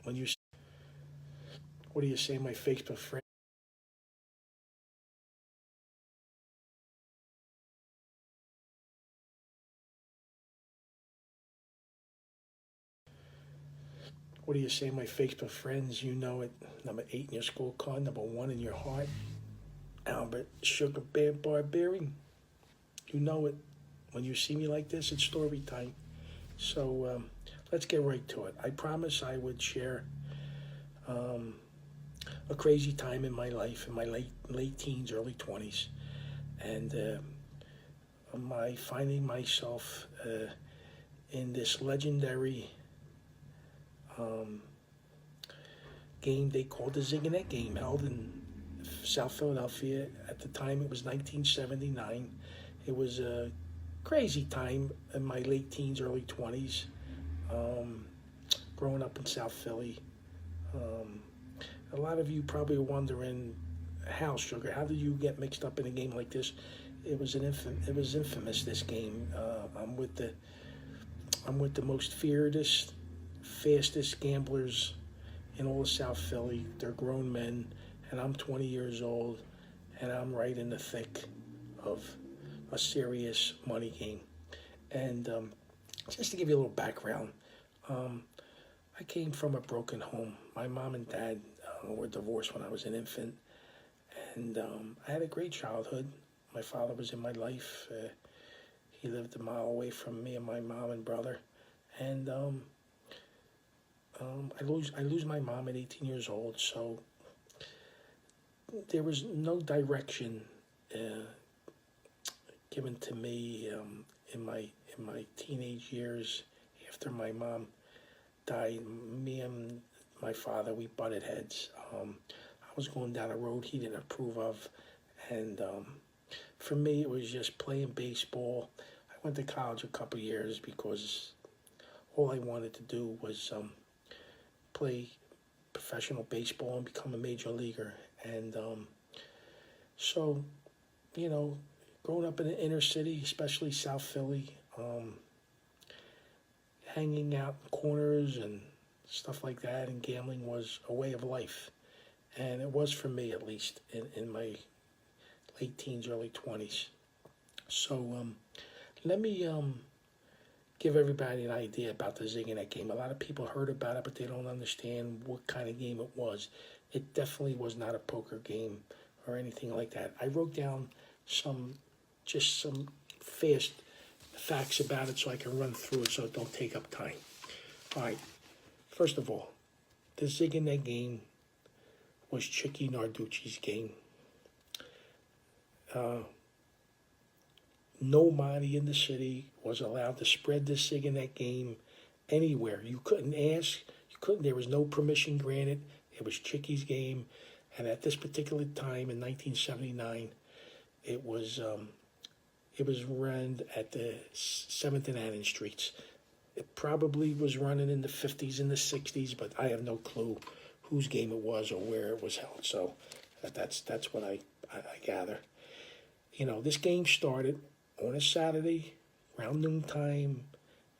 when you, what do you say, my Facebook friend? What do you say, my Facebook friends? You know it. Number 8 in your school card, number 1 in your heart. Albert Sugar Bear Barbieri. You know it. When you see me like this, it's story time. So let's get right to it. I promised I would share um, a crazy time in my life, in my late teens, early 20s, and my finding myself in this legendary um, game they called the ZIGANET game, held in South Philadelphia. At the time, it was 1979. It was a crazy time in my late teens, early 20s, um, growing up in South Philly. Um, a lot of you probably are wondering, how, Sugar, how did you get mixed up in a game like this? It was infamous. This game. I'm with the most fiercest, fastest gamblers in all of South Philly. They're grown men, and I'm 20 years old, and I'm right in the thick of a serious money game. And just to give you a little background, um, I came from a broken home. My mom and dad were divorced when I was an infant, and I had a great childhood. My father was in my life. He lived a mile away from me and my mom and brother, and I lose my mom at 18 years old. So there was no direction uh, given to me in my teenage years after my mom died. Me and my father, we butted heads. I was going down a road he didn't approve of, and for me, it was just playing baseball. I went to college a couple of years because all I wanted to do was play professional baseball and become a major leaguer. And so, you know, growing up in the inner city, especially South Philly, hanging out in corners and stuff like that, and gambling was a way of life. And it was for me, at least, in my late teens, early 20s. So let me give everybody an idea about the ZIGANET game. A lot of people heard about it, but they don't understand what kind of game it was. It definitely was not a poker game or anything like that. I wrote down some, just some fast facts about it so I can run through it so it don't take up time. All right, first of all, the ZIGANET game was Chickie Narducci's game. Uh, Nobody in the city was allowed to spread the ZIGANET game anywhere. You couldn't ask. You couldn't. There was no permission granted. It was Chickie's game, and at this particular time in 1979, it was run at the 7th and Annan Streets. It probably was running in the 50s and the 60s, but I have no clue whose game it was or where it was held. So that's what I gather. You know, this game started on a Saturday around noontime,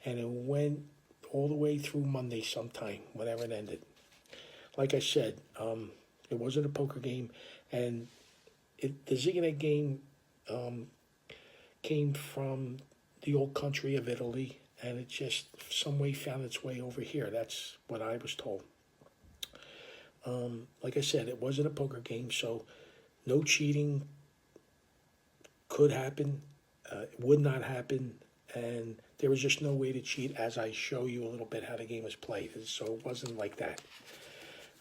and it went all the way through Monday sometime, whenever it ended. Like I said, it wasn't a poker game, and the ZIGANET game came from the old country of Italy, and it just some way found its way over here. That's what I was told. Like I said, it wasn't a poker game, so no cheating could happen. It would not happen, and there was just no way to cheat, as I show you a little bit how the game was played. So it wasn't like that.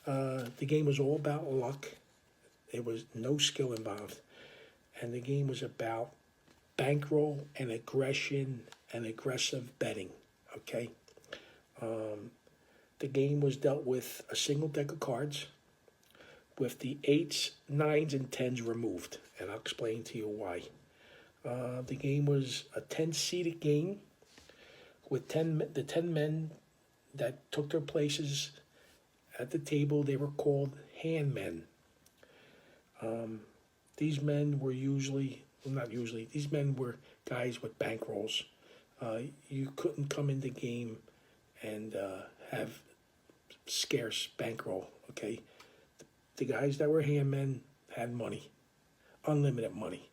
The game was all about luck. There was no skill involved, and the game was about bankroll and aggression and aggressive betting. Okay, the game was dealt with a single deck of cards with the eights, nines, and tens removed, and I'll explain to you why. The game was a 10-seated game with the 10 men that took their places at the table. They were called handmen. These men were usually, well, not usually, these men were guys with bankrolls. You couldn't come in the game and have scarce bankroll, okay? The guys that were handmen had money, unlimited money.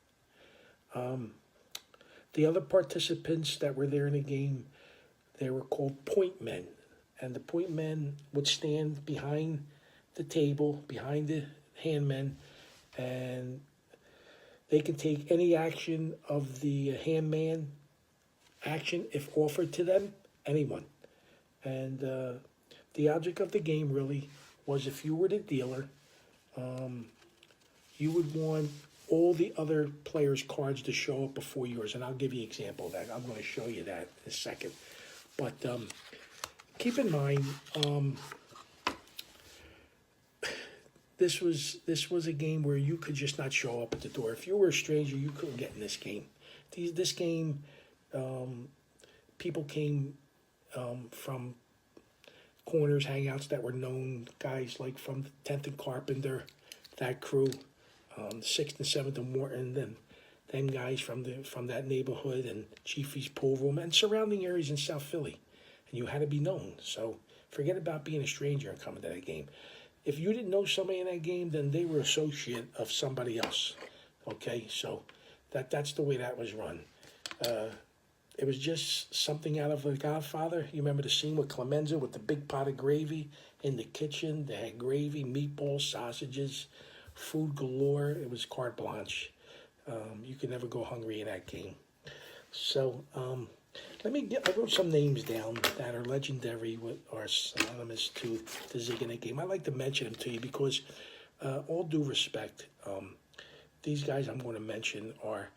The other participants that were there in the game, they were called point men. And the point men would stand behind the table, behind the handmen, and they can take any action of the handman action if offered to them, anyone. And the object of the game really was, if you were the dealer, you would want all the other players' cards to show up before yours. And I'll give you an example of that. I'm going to show you that in a second. But keep in mind, this was a game where you could just not show up at the door. If you were a stranger, you couldn't get in this game. This game, people came from corners, hangouts that were known, guys like from 10th and Carpenter, that crew, 6th and 7th and Morton, them guys from that neighborhood, and Chiefy's pool room, and surrounding areas in South Philly. And you had to be known. So forget about being a stranger and coming to that game. If you didn't know somebody in that game, then they were associate of somebody else. Okay, so that's the way that was run. It was just something out of The Godfather. You remember the scene with Clemenza with the big pot of gravy in the kitchen? They had gravy, meatballs, sausages, food galore. It was carte blanche. You could never go hungry in that game. So I wrote some names down that are legendary, are synonymous to the ZIGANET game. I like to mention them to you because, all due respect, these guys I'm going to mention are,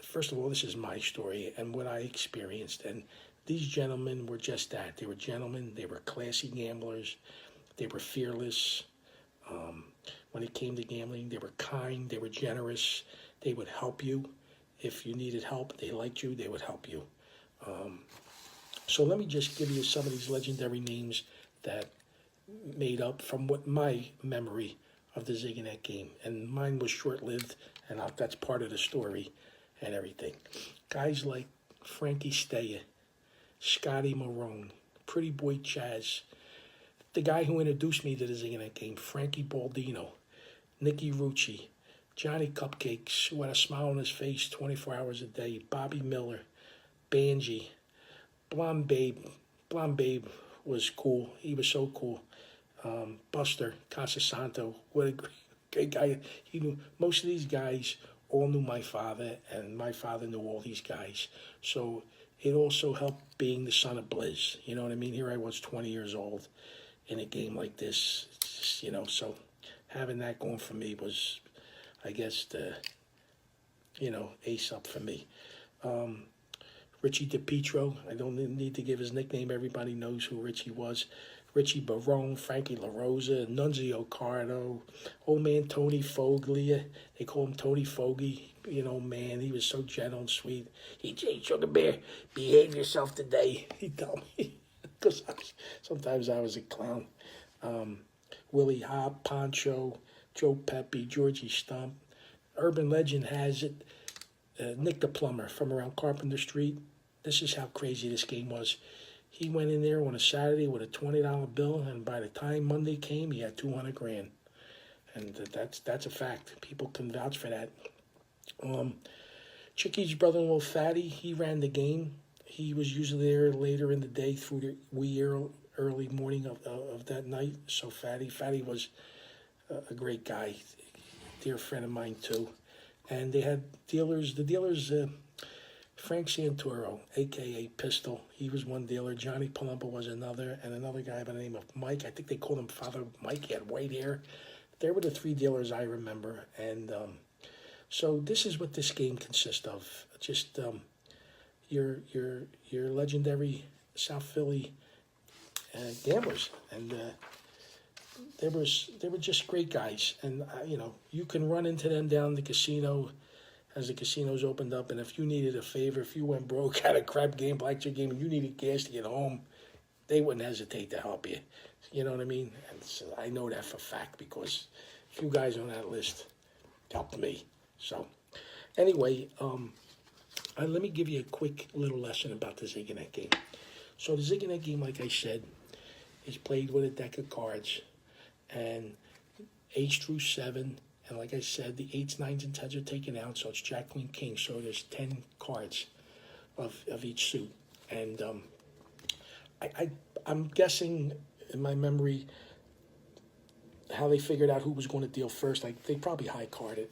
first of all, this is my story and what I experienced. And these gentlemen were just that. They were gentlemen. They were classy gamblers. They were fearless. When it came to gambling, they were kind. They were generous. They would help you. If you needed help, they liked you, they would help you. So let me just give you some of these legendary names that made up from what my memory of the ZIGANET game. And mine was short-lived, and that's part of the story and everything. Guys like Frankie Steyer, Scotty Marone, Pretty Boy Chaz, the guy who introduced me to the ZIGANET game, Frankie Baldino, Nicky Rucci, Johnny Cupcakes, who had a smile on his face 24 hours a day, Bobby Miller, Banji, Blonde Babe. Blonde Babe was cool. He was so cool. Buster Casasanto, what a great guy. He knew most of these guys all knew my father, and my father knew all these guys. So it also helped being the son of Blizz. You know what I mean? Here I was 20 years old in a game like this, so having that going for me was, I guess, the, ace up for me. Richie DiPietro, I don't need to give his nickname. Everybody knows who Richie was. Richie Barone, Frankie LaRosa, Nunzio Cardo, old man Tony Foglia. They call him Tony Fogey. Man, he was so gentle and sweet. Hey, Sugar Bear, behave yourself today, he told me. Because sometimes I was a clown. Willie Hop, Poncho, Joe Pepe, Georgie Stump. Urban legend has it, Nick the Plumber from around Carpenter Street. This is how crazy this game was. He went in there on a Saturday with a $20 bill, and by the time Monday came, he had 200 grand. And that's a fact. People can vouch for that. Chickie's brother-in-law, Fatty, he ran the game. He was usually there later in the day through the wee early morning of that night. So Fatty was a great guy, dear friend of mine too. And they had dealers. The dealers, Frank Santoro, a.k.a. Pistol, he was one dealer. Johnny Palumbo was another, and another guy by the name of Mike. I think they called him Father Mike. He had white hair. They were the three dealers I remember. And so this is what this game consists of. Just your legendary South Philly gamblers. And they were just great guys. And, you can run into them down the casino as the casinos opened up, and if you needed a favor, if you went broke, had a crap game, blackjack game, and you needed gas to get home, they wouldn't hesitate to help you. You know what I mean? And so I know that for a fact because a few guys on that list helped me. So anyway, let me give you a quick little lesson about the ZIGANET game. So the ZIGANET game, like I said, is played with a deck of cards, and 8 through 7, and like I said, the 8s, 9s, and 10s are taken out, so it's Jack, Queen, King, so there's 10 cards of each suit. And I'm guessing in my memory how they figured out who was going to deal first. Like, they probably high carded.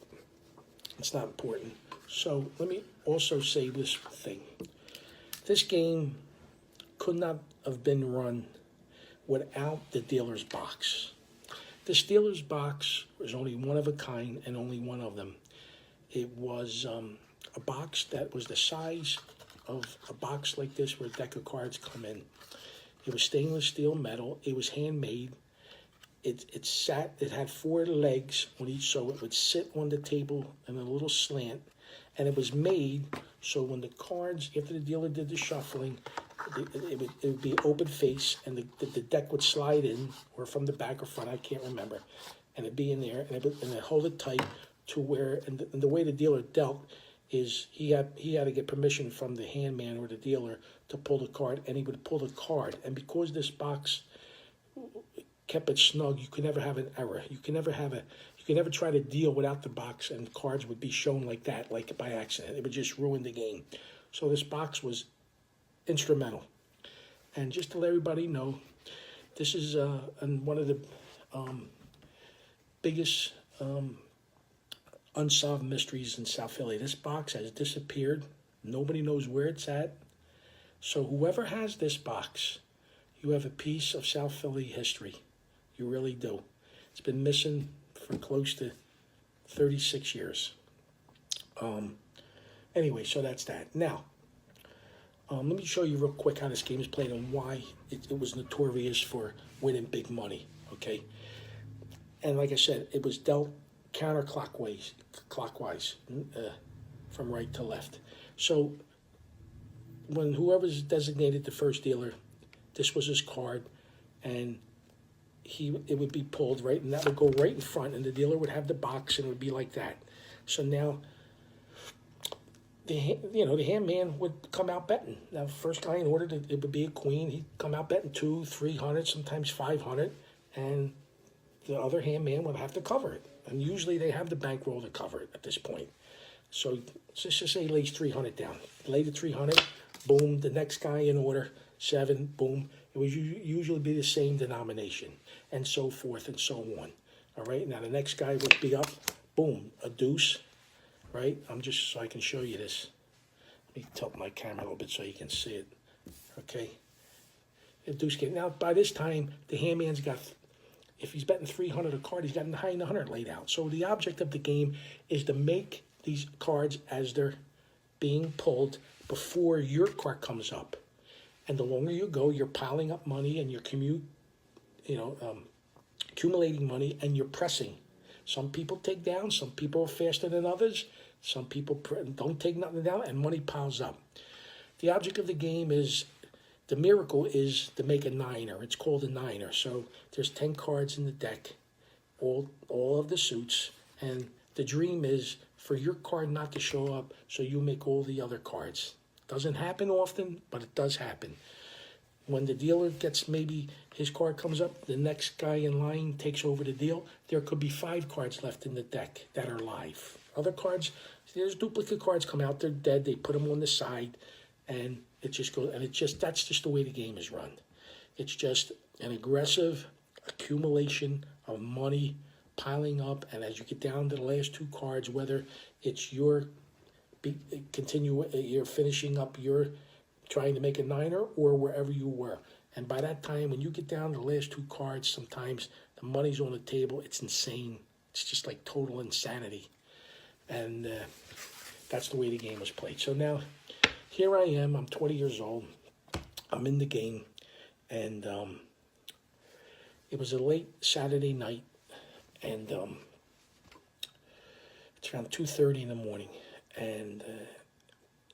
It's not important. So let me also say this thing. This game could not have been run without the dealer's box. This dealer's box was only one of a kind and only one of them. It was a box that was the size of a box like this where a deck of cards come in. It was stainless steel metal. It was handmade. It had 4 legs on each, so it would sit on the table in a little slant. And it was made so when the cards, after the dealer did the shuffling, it would be open face, and the deck would slide in, or from the back or front, I can't remember. And it'd be in there, and it'd hold it tight to where, and the way the dealer dealt is he had to get permission from the handman or the dealer to pull the card, and he would pull the card. And because this box kept it snug, you could never have an error. You could never try to deal without the box and cards would be shown like that, like by accident. It would just ruin the game. So this box was instrumental. And just to let everybody know, this is one of the biggest unsolved mysteries in South Philly. This box has disappeared. Nobody knows where it's at. So whoever has this box, you have a piece of South Philly history. You really do. It's been missing for close to 36 years. Anyway, so that's that. Now, let me show you real quick how this game is played and why it was notorious for winning big money, okay? And like I said, it was dealt counterclockwise, from right to left. So when whoever's designated the first dealer, this was his card, and it would be pulled right, and that would go right in front, and the dealer would have the box, and it would be like that. So now, the handman would come out betting. Now, first guy in order, it would be a queen. He'd come out betting 200, 300, sometimes 500, and the other handman would have to cover it. And usually they have the bankroll to cover it at this point. So let's just say he lays 300 down. Lay the 300, boom. The next guy in order, 7, boom. It would usually be the same denomination, and so forth and so on. All right, now the next guy would be up, boom, a deuce, right? So I can show you this. Let me tilt my camera a little bit so you can see it. Okay, a deuce game. Now by this time, the handman's got, if he's betting 300 a card, he's got 900 laid out. So the object of the game is to make these cards as they're being pulled before your card comes up. And the longer you go, you're piling up money and you're accumulating money, and you're pressing. Some people take down, some people are faster than others, some people don't take nothing down, and money piles up. The object of the game is, the miracle is to make a niner. It's called a niner. So there's 10 cards in the deck, all of the suits, and the dream is for your card not to show up, so you make all the other cards. Doesn't happen often, but it does happen. When the dealer gets, maybe his card comes up, the next guy in line takes over the deal. There could be 5 cards left in the deck that are live. Other cards, there's duplicate cards come out, they're dead, they put them on the side, and it just goes, and that's just the way the game is run. It's just an aggressive accumulation of money piling up, and as you get down to the last 2 cards, whether it's you're finishing up, you're trying to make a niner, or wherever you were. And by that time, when you get down to the last 2 cards, sometimes the money's on the table. It's insane. It's just like total insanity. And that's the way the game was played. So now, here I am. I'm 20 years old. I'm in the game. And it was a late Saturday night. And it's around 2:30 in the morning. And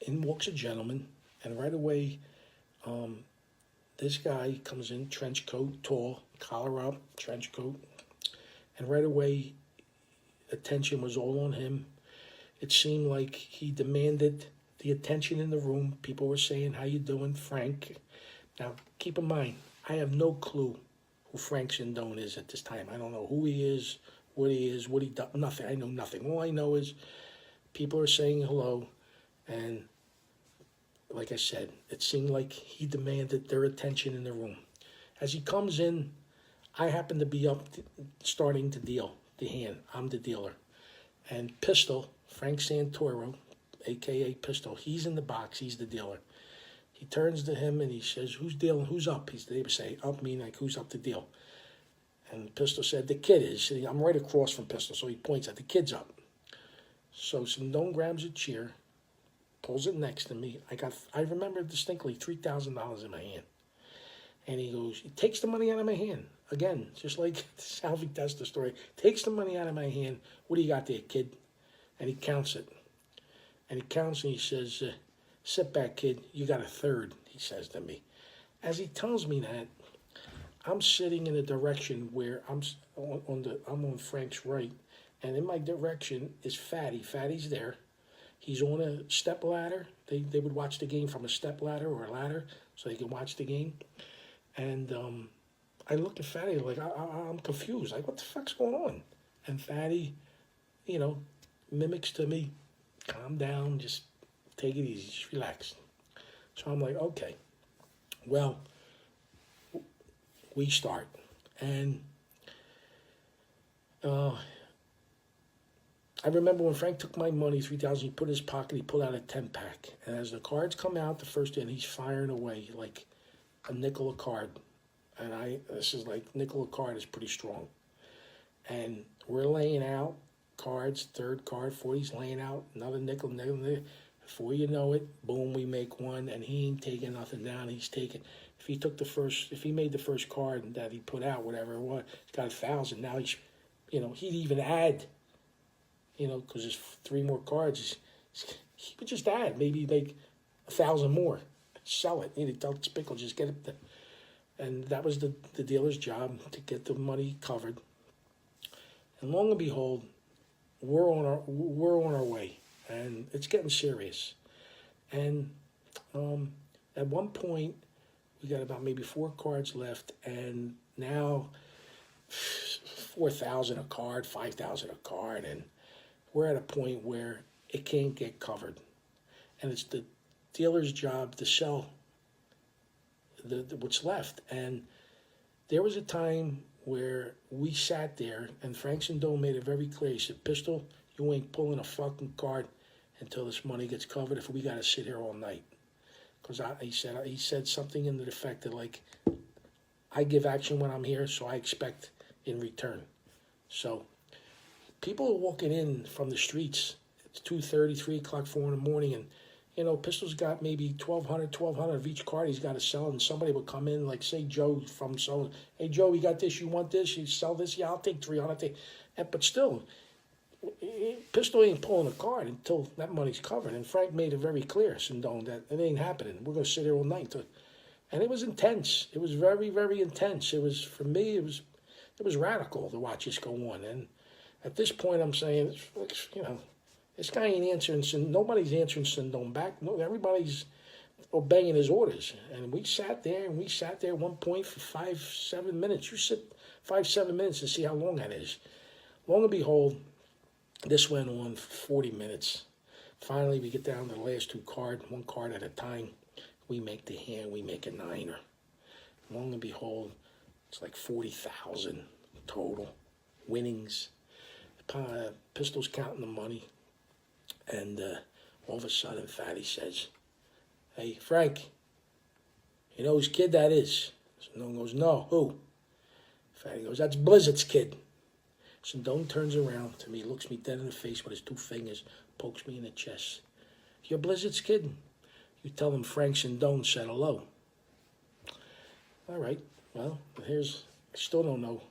in walks a gentleman. And right away, this guy comes in, trench coat, tall, collar up, trench coat. And right away, attention was all on him. It seemed like he demanded the attention in the room. People were saying, "How you doing, Frank?" Now, keep in mind, I have no clue who Frank Sindone is at this time. I don't know who he is, what he does, nothing. I know nothing. All I know is people are saying hello, and like I said, it seemed like he demanded their attention in the room. As he comes in, I happen to be up starting to deal the hand. I'm the dealer. And Pistol, Frank Santoro, a.k.a. Pistol, he's in the box. He's the dealer. He turns to him and he says, who's dealing? Who's up? They would say, up mean like, who's up to deal? And Pistol said, the kid is. I'm right across from Pistol, so he points at the kid's up. So Sindone grabs a chair, pulls it next to me. I remember distinctly $3,000 in my hand. And he goes, he takes the money out of my hand. Again, just like Salvi Testa story. Takes the money out of my hand. What do you got there, kid? And he counts it. And he counts and he says, sit back, kid. You got a third, he says to me. As he tells me that, I'm sitting in a direction where I'm on Frank's right. And in my direction is Fatty. Fatty's there. He's on a step ladder. They would watch the game from a step ladder or a ladder so they can watch the game. And I look at Fatty like, I'm confused. Like, what the fuck's going on? And Fatty, mimics to me, calm down, just take it easy, just relax. So I'm like, okay. Well, we start. And I remember when Frank took my money, $3,000, he put in his pocket, he pulled out a 10-pack. And as the cards come out, the first end, he's firing away like a nickel a card. And this is like, nickel a card is pretty strong. And we're laying out cards, third card, 40's laying out, another nickel. Before you know it, boom, we make one, and he ain't taking nothing down. He's taking, if he made the first card that he put out, whatever it was, he's got 1,000. Now he'd even add, because there's 3 more cards. He would just add, maybe like 1,000 more. Sell it. He'd tell Spickle, just get it. And that was the dealer's job, to get the money covered. And long and behold, we're on our way, and it's getting serious. And at one point, we got about maybe 4 cards left, and now 4,000 a card, 5,000 a card, and we're at a point where it can't get covered. And it's the dealer's job to sell what's left. And there was a time where we sat there, and Frank Sindone made it very clear. He said, Pistol, you ain't pulling a fucking card until this money gets covered, if we got to sit here all night. Because he said something in the effect that, like, I give action when I'm here, so I expect in return. So people are walking in from the streets. It's 2:30, 3 o'clock, 4 in the morning, and Pistol's got maybe 1,200 of each card he's got to sell, and somebody will come in, like, say, Joe from so, hey, Joe, we got this, you want this, you sell this, yeah, I'll take 300. But still, Pistol ain't pulling a card until that money's covered, and Frank made it very clear, Sindone, that it ain't happening. We're going to sit here all night. And it was intense. It was very, very intense. It was, for me, it was radical to watch this go on. And at this point, I'm saying, this guy ain't answering, nobody's answering Sindone back. No, everybody's obeying his orders. And we sat there at one point for 5-7 minutes. You sit 5-7 minutes and see how long that is. Long and behold, this went on for 40 minutes. Finally, we get down to the last 2 cards, 1 card at a time. We make the hand, we make a 9er. Long and behold, it's like 40,000 total winnings. Pistol's counting the money. And all of a sudden, Fatty says, hey, Frank, you know whose kid that is? Sindone goes, no, who? Fatty goes, that's Blizzard's kid. Sindone turns around to me, looks me dead in the face with his 2 fingers, pokes me in the chest. You're Blizzard's kid? You tell him Frank Sindone said hello. All right, well, I still don't know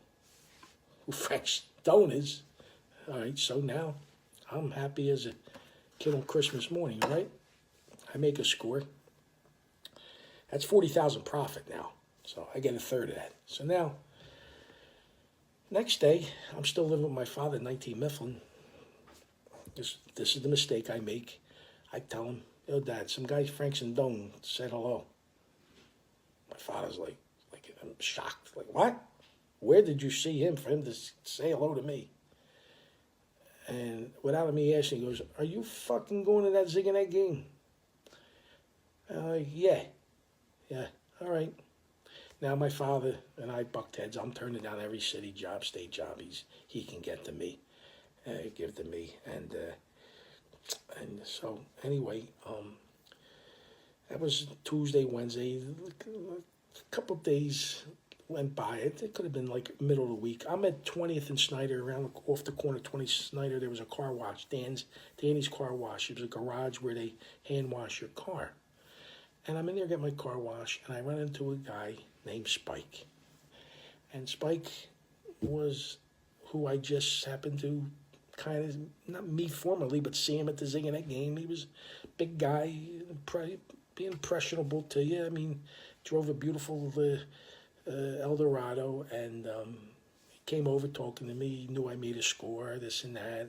who Frank Sindone is. All right, so now I'm happy as a kid on Christmas morning, right? I make a score. That's 40,000 profit now. So I get a third of that. So now, next day, I'm still living with my father in 19 Mifflin. This is the mistake I make. I tell him, yo, Dad, some guy, Frank Sindone, said hello. My father's like I'm shocked. Like, what? Where did you see him for him to say hello to me? And without me asking, he goes, are you fucking going to that ZIGANET game? Yeah. Yeah, all right. Now my father and I bucked heads. I'm turning down every city job, state job he can get to me, give to me. And so anyway, that was Tuesday, Wednesday. A couple of days went by. It could have been like middle of the week. I'm at 20th and Snyder, around off the corner of 20th Snyder. There was a car wash, Danny's Car Wash. It was a garage where they hand wash your car. And I'm in there getting my car washed, and I run into a guy named Spike. And Spike was who I just happened to kind of, not meet formally, but see him at the ZIGANET game. He was a big guy, be impressionable to you. I mean, drove a beautiful Eldorado, and he came over talking to me. He knew I made a score, this and that.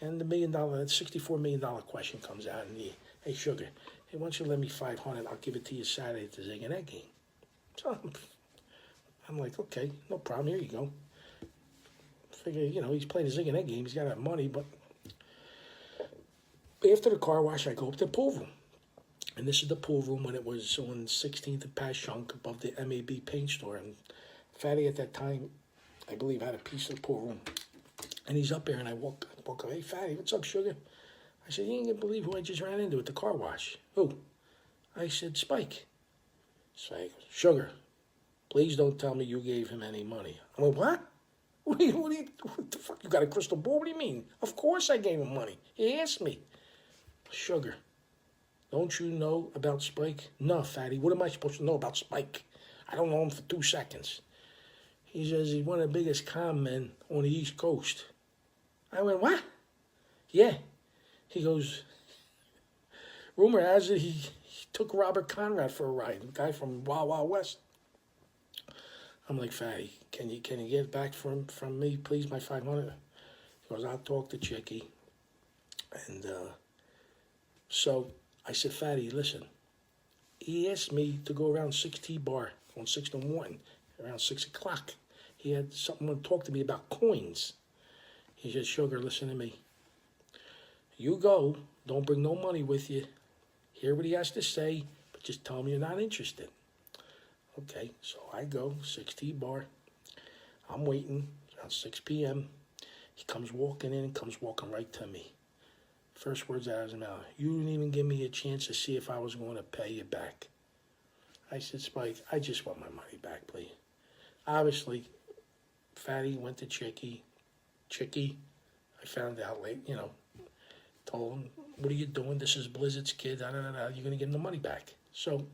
And the $64 million question comes out, and hey, Sugar, hey, why don't you lend me $500? I'll give it to you Saturday at the ZIGANET game. So I'm like, okay, no problem. Here you go. Figure, he's playing the ZIGANET game. He's got to have money. But after the car wash, I go up to the pool room. And this is the pool room when it was on 16th and Passyunk above the MAB paint store. And Fatty at that time, I believe, had a piece of the pool room. And he's up there, and I walk up. Hey, Fatty, what's up, Sugar? I said, you ain't going to believe who I just ran into at the car wash. Who? I said, Spike. Spike, Sugar, please don't tell me you gave him any money. I went, what? What the fuck? You got a crystal ball? What do you mean? Of course I gave him money. He asked me. Sugar, don't you know about Spike? No, Fatty. What am I supposed to know about Spike? I don't know him for 2 seconds. He says he's one of the biggest con men on the East Coast. I went, what? Yeah. He goes, rumor has it he took Robert Conrad for a ride, the guy from Wild Wild West. I'm like, Fatty, can you get back from me, please, my 500? He goes, I'll talk to Chickie. And so I said, Fatty, listen, he asked me to go around 6T Bar on 6th and Morton around 6 o'clock. He had something to talk to me about coins. He said, Sugar, listen to me. You go, don't bring no money with you. Hear what he has to say, but just tell him you're not interested. Okay, so I go, 6T Bar. I'm waiting, around 6 p.m. He comes walking in, comes walking right to me. First words out of his mouth, you didn't even give me a chance to see if I was going to pay you back. I said, Spike, I just want my money back, please. Obviously, Fatty went to Chickie. Chickie, I found out late, told him, what are you doing? This is Blizzard's kid. You're going to give him the money back. So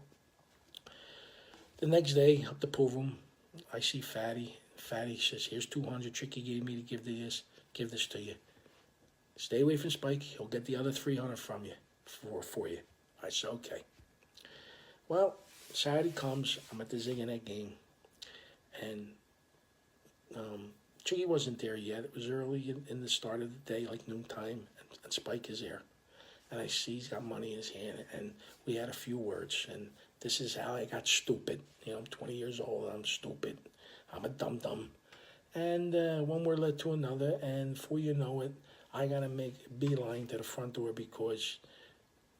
the next day, up the pool room, I see Fatty. Fatty says, here's 200 Chickie gave me to give this to you. Stay away from Spike. He'll get the other 300 from you, for you. I said, okay. Well, Saturday comes. I'm at the ZIGANET game. And Chickie wasn't there yet. It was early in the start of the day, like noontime, and Spike is there. And I see he's got money in his hand, and we had a few words. And this is how I got stupid. I'm 20 years old, I'm stupid. I'm a dum-dum. And one word led to another, and before you know it, I got to make a beeline to the front door because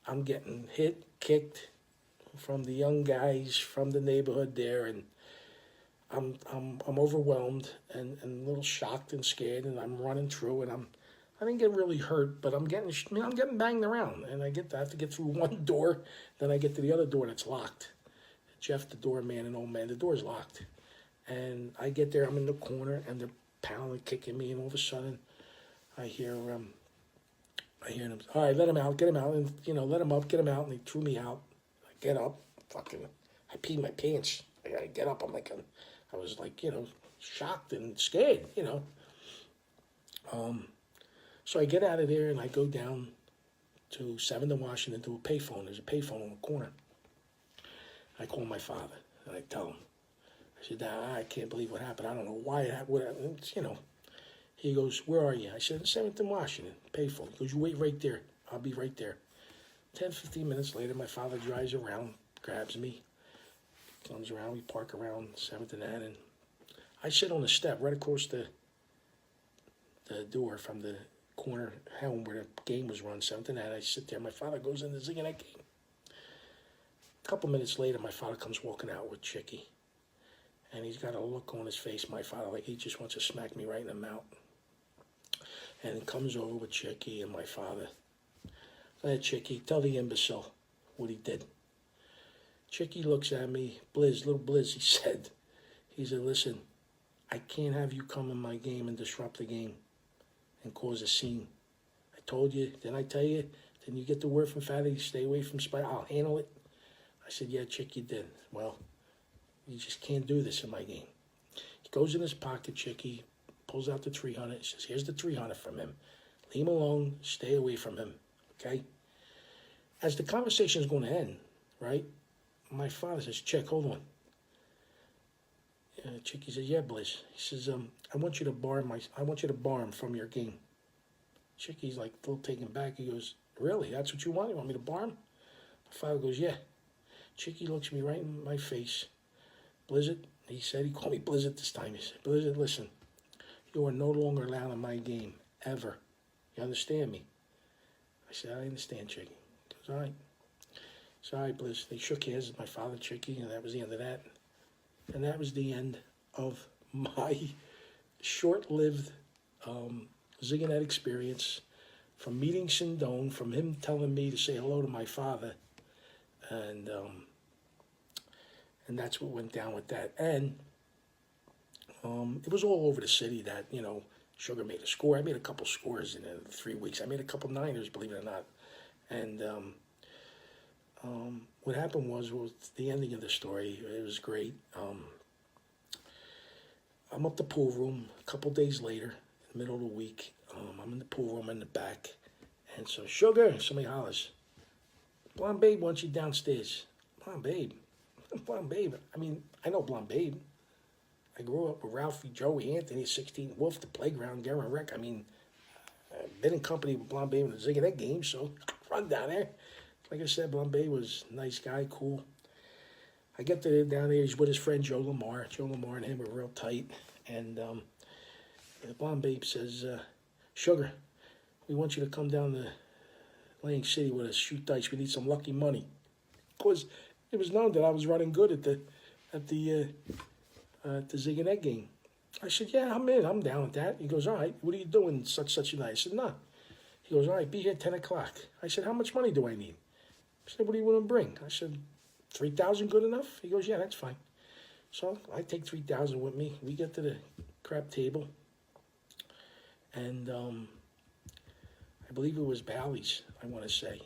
I'm getting hit, kicked from the young guys from the neighborhood there, and I'm overwhelmed and a little shocked and scared, and I'm running through, and I didn't get really hurt, but I'm getting banged around, and I have to get through one door, then I get to the other door that's locked. Jeff, the doorman, and old man, the door's locked, and I get there, I'm in the corner, and they're pounding, kicking me, and all of a sudden, I hear them. All right, let him out, get him out, and let him up, get him out, and they threw me out. I get up, I peed my pants. I gotta get up. I was like, shocked and scared, So I get out of there and I go down to 7th and Washington to a payphone. There's a payphone on the corner. I call my father and I tell him. I said, Dad, I can't believe what happened. I don't know why it happened. He goes, where are you? I said, 7th and Washington, payphone. He goes, you wait right there. I'll be right there. 10, 15 minutes later, my father drives around, grabs me, comes around, we park around 7th and N, and I sit on the step right across the door from the corner home where the game was run, something, and I sit there. My father goes in the ZIGANET game. A couple minutes later, my father comes walking out with Chickie. And he's got a look on his face, my father, like he just wants to smack me right in the mouth. And he comes over with Chickie and my father. Go ahead, Chickie, tell the imbecile what he did. Chickie looks at me, Blizz, little Blizz, he said, listen, I can't have you come in my game and disrupt the game and cause a scene. I told you, didn't I tell you? Didn't you get the word from Fatty, stay away from Spy? I'll handle it. I said, yeah, Chickie did. Well, you just can't do this in my game. He goes in his pocket, Chickie, pulls out the 300, he says, here's the 300 from him. Leave him alone, stay away from him, okay? As the conversation is going to end, right, my father says, Chick, hold on. Chickie says, yeah, Blizz. He says, I want you to bar him from your game. Chickie's like a little taken back. He goes, really? That's what you want? You want me to bar him? My father goes, yeah. Chickie looks me right in my face. Blizzard, he said, he called me Blizzard this time. He said, Blizzard, listen, you are no longer allowed in my game, ever. You understand me? I said, I understand, Chickie. He goes, all right. It's all right, Blizz. They shook hands with my father, Chickie, and that was the end of that. And that was the end of my short-lived ZIGANET experience, from meeting Sindone, from him telling me to say hello to my father, and that's what went down with that. And it was all over the city that, you know, Sugar made a score. I made a couple scores in 3 weeks. I made a couple niners, believe it or not. And what happened was the ending of the story. It was great. I'm up the pool room a couple days later, in the middle of the week. I'm in the pool room in the back. And so, Sugar, somebody hollers, Blonde Babe wants you downstairs. Blonde Babe? Blonde Babe? I mean, I know Blonde Babe. I grew up with Ralphie, Joey, Anthony, 16, Wolf, the playground, Gary, Rick. I mean, I've been in company with Blonde Babe in the ZIGANET game, so run down there. Like I said, Blonde Babe was a nice guy, cool. I get down there, he's with his friend Joe Lamar. Joe Lamar and him were real tight. And the Blonde Babe says, Sugar, we want you to come down to Lang City with us, shoot dice. We need some lucky money. Because it was known that I was running good at the ZIGANET game. I said, yeah, I'm in. I'm down with that. He goes, all right, what are you doing such a night? I said, no. He goes, all right, be here at 10 o'clock. I said, how much money do I need? He said, what do you want to bring? I said, 3,000 good enough? He goes, yeah, that's fine. So I take 3,000 with me. We get to the crap table. And I believe it was Bally's, I want to say.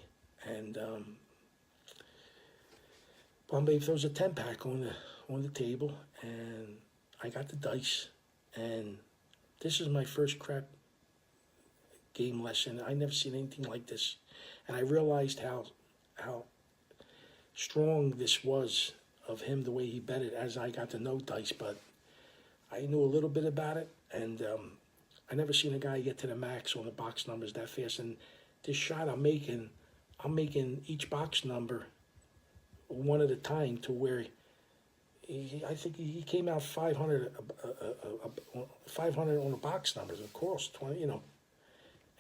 And Blonde Babe throws a 10-pack on the table. And I got the dice. And this is my first crap game lesson. I never seen anything like this. And I realized how strong this was of him, the way he bet it, as I got to know dice. But I knew a little bit about it, and I never seen a guy get to the max on the box numbers that fast. And this shot I'm making each box number one at a time, to where I think he came out 500 on the box numbers, of course, 20, you know.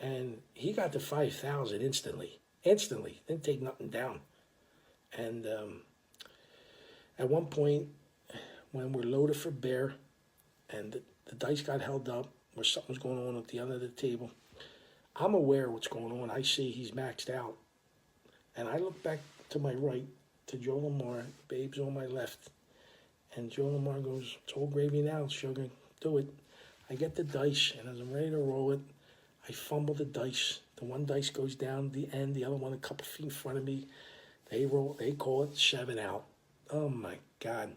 And he got to 5,000 instantly. Didn't take nothing down. And at one point, when we're loaded for bear, and the dice got held up, where something's going on at the other end of the table, I'm aware of what's going on. I see he's maxed out. And I look back to my right, to Joe Lamar, Babe's on my left. And Joe Lamar goes, it's all gravy now, Sugar, do it. I get the dice, and as I'm ready to roll it, I fumble the dice. The one dice goes down the end, the other one a couple feet in front of me. They call it 7 out. Oh my God,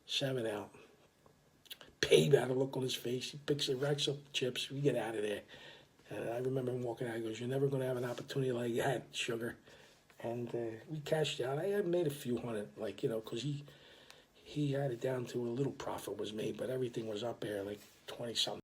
7 out. Babe had a look on his face. He picks it, racks up the chips. We get out of there. And I remember him walking out. He goes, you're never going to have an opportunity like that, Sugar. And we cashed out. I had made a few hundred, like, you know, because he had it down to a little profit was made, but everything was up there, like 20-something.